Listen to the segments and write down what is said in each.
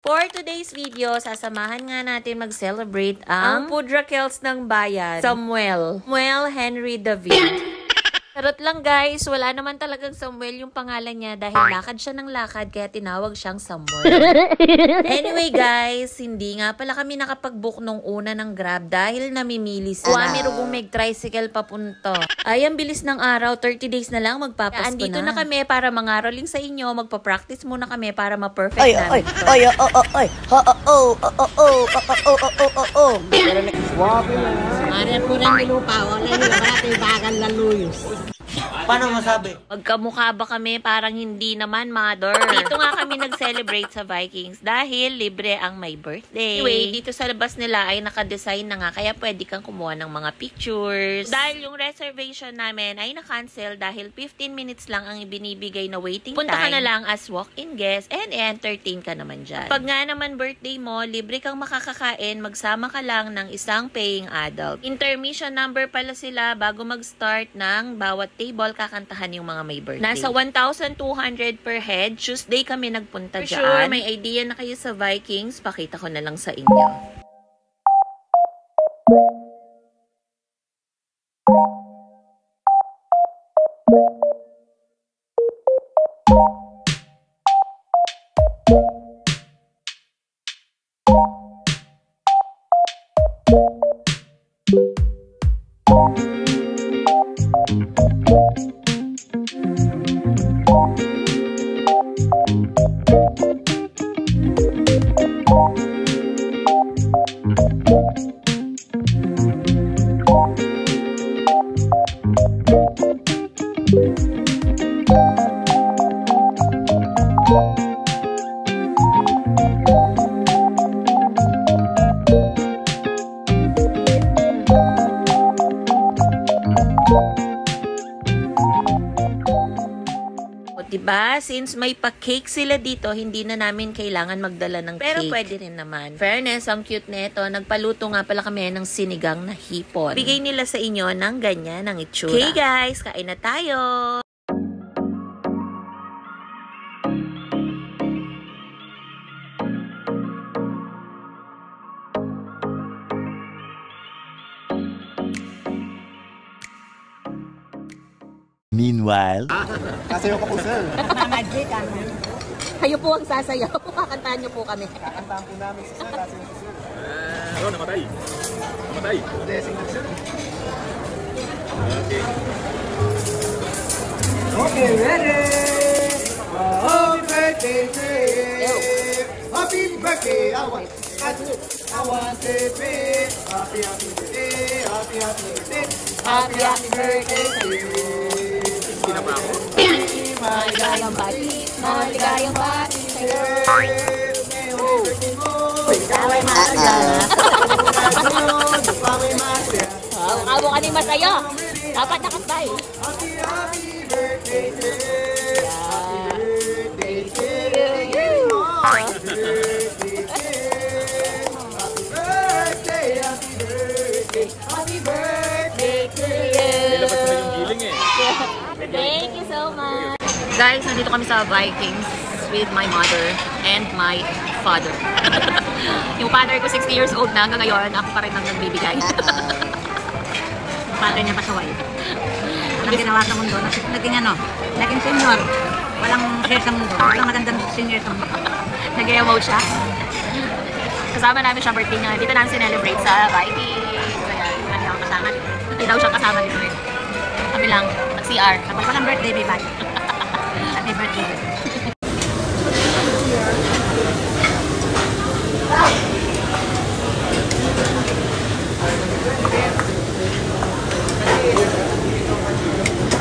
For today's video, sasamahan nga natin mag-celebrate ang Pudrakels ng bayan, Samuel Henry David. Charot lang guys, wala naman talagang Samuel yung pangalan niya dahil lakad siya ng lakad kaya tinawag siyang Samuel. Anyway guys, hindi nga pala kami nakapag-book nung una ng Grab dahil namimili sila. Kuwami rugong mag-tricycle papunto. Ay, ang bilis ng araw, 30 days na lang magpapasko na. Andito na kami para mangaroling sa inyo, magpa-practice muna kami para ma-perfect namin ito. Maria po rin nilupa, wala yung marati bagal laluyos. Paano masabi? Magkamukha ba kami? Parang hindi naman, mother. Dito nga kami nag-celebrate sa Vikings dahil libre ang my birthday. Anyway, dito sa labas nila ay naka-design na nga kaya pwede kang kumuha ng mga pictures. Dahil yung reservation namin ay na-cancel dahil 15 minutes lang ang ibinibigay na waiting time. Punta ka na lang as walk-in guest and entertain ka naman dyan. Pag nga naman birthday mo, libre kang makakakain, magsama ka lang ng isang paying adult. Intermission number pala sila bago mag-start ng bawat table, kakantahan yung mga may birthday. Nasa 1,200 per head. Tuesday kami nagpunta dyan. Sure, may idea na kayo sa Vikings. Pakita ko na lang sa inyo. Diba? Since may pa-cake sila dito, hindi na namin kailangan magdala ng cake. Pero pwede rin naman. Fairness, ang cute nito. Nagpaluto nga pala kami ng sinigang na hipon. Bigay nila sa inyo ng ganyan, ng itsura. Okay guys, kain na tayo! Meanwhile, Sasayaw ka po, sir. Magic, ano? Kayo po ang sasayaw. Kakantahan niyo po kami. Kakantahan po namin si sir. Sasayaw si sir. Namatay. Namatay. Blessing na sir. Okay. Okay, ready? Happy birthday to you. Happy birthday. I want to be. Happy birthday. Happy birthday. Happy birthday to you. Sinapa ako. Maligayang bati. Maligayang bati sa'yo. Saway masaya. Abo ka ni masaya. Dapat nakasay. Happy birthday to you. Happy birthday to you. Happy birthday. Happy birthday. Happy birthday to you. Nilabas na yung giling eh. Thank you so much. Guys, nandito kami sa Vikings with my mother and my father. Yung father ko 60 years old na hanggang ngayon, ako pa rin ang nagbibigay. Father niya pasaway. Walang ginawa sa mundo. Naging ano, naging senior. Walang share sa mundo. Walang magandang senior sa mundo. Nag-emote siya. Kasama namin siya birthday niya. Dito namin sinelebrate sa Vikings. Ayan, hindi ako kasama dito. Hindi daw siya kasama dito eh. Kami lang, nag-CR. Kapag walang birthday, may bye. Happy birthday.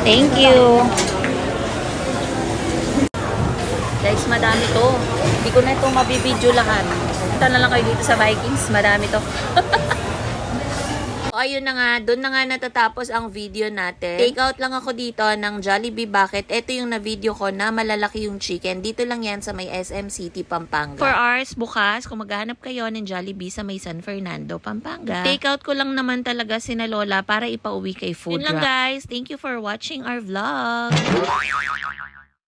Thank you. Guys, madami to. Hindi ko na ito mabibidyo lahat. Punta na lang kayo dito sa Vikings. Madami to. Ayun na nga, doon na nga natatapos ang video natin. Take out lang ako dito ng Jollibee Bucket. Ito yung na-video ko na malalaki yung chicken. Dito lang yan sa may SM City, Pampanga. 4 hours bukas, kung maghahanap kayo ng Jollibee sa may San Fernando, Pampanga. Take out ko lang naman talaga sina Lola para ipauwi kay Food Yun lang guys. Thank you for watching our vlog.